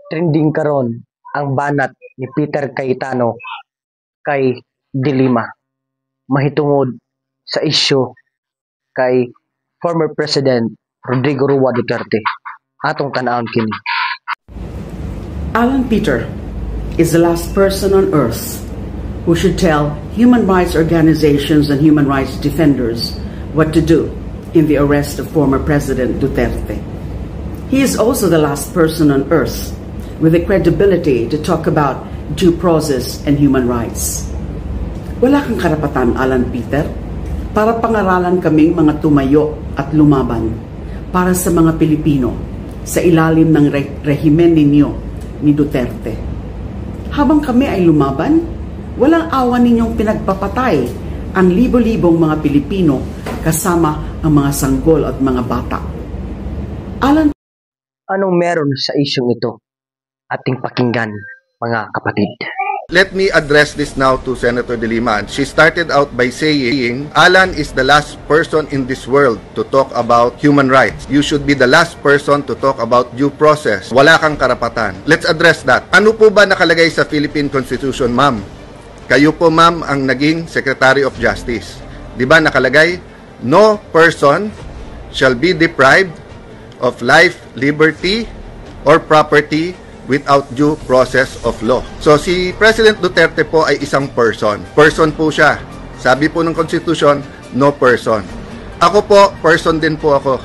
Trending karon ang banat ni Peter Cayetano kay Dilima mahitungod sa isyu kay former President Rodrigo Roa Duterte. Atong tanawon kini. Alan Peter is the last person on earth who should tell human rights organizations and human rights defenders what to do in the arrest of former President Duterte. He is also the last person on earth with the credibility to talk about due process and human rights. Wala kang karapatan, Alan Peter, para pangaralan kaming mga tumayo at lumaban para sa mga Pilipino sa ilalim ng rehimen ninyo ni Duterte. Habang kami ay lumaban, walang awa ninyong pinagpapatay ang libo-libong mga Pilipino kasama ang mga sanggol at mga bata. Alan, anong meron sa isyong ito? Ating pakinggan, mga kapatid. Let me address this now to Senator De Lima. She started out by saying, Alan is the last person in this world to talk about human rights. You should be the last person to talk about due process. Wala kang karapatan. Let's address that. Ano po ba nakalagay sa Philippine Constitution, ma'am? Kayo po, ma'am, ang naging Secretary of Justice. Di ba nakalagay? No person shall be deprived of life, liberty, or property without due process of law. So si President Duterte po ay isang person. Person po siya. Sabi po ng Constitution, no person. Ako po, person din po ako.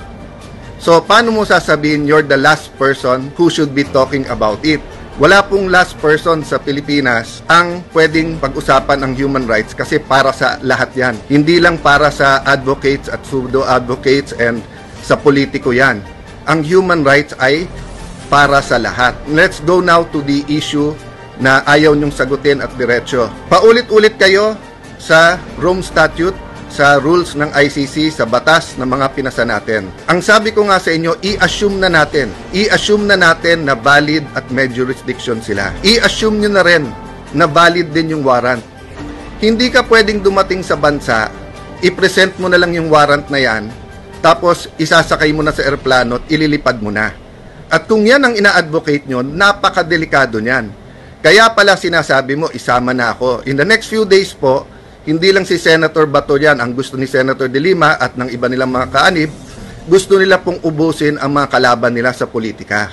So paano mo sasabihin you're the last person who should be talking about it? Wala pong last person sa Pilipinas ang pwedeng pag-usapan ang human rights kasi para sa lahat yan. Hindi lang para sa advocates at pseudo-advocates and sa politiko yan. Ang human rights ay para sa lahat. Let's go now to the issue na ayaw nyong sagutin at diretsyo. Paulit-ulit kayo sa Rome Statute, sa rules ng ICC, sa batas ng mga pinasa natin. Ang sabi ko nga sa inyo, i-assume na natin na valid at may jurisdiction sila. I-assume nyo na rin na valid din yung warrant. Hindi ka pwedeng dumating sa bansa, i-present mo na lang yung warrant na yan, tapos isasakay mo na sa eroplano at ililipad mo na. At kung yan ang ina-advocate nyo, napakadelikado niyan. Kaya pala sinasabi mo, isama na ako. In the next few days po, hindi lang si Senator Bato yan ang gusto ni Senator De Lima at ng iba nilang mga kaanib, gusto nila pong ubusin ang mga kalaban nila sa politika.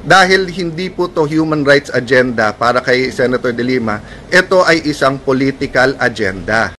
Dahil hindi po to human rights agenda para kay Senator De Lima, ito ay isang political agenda.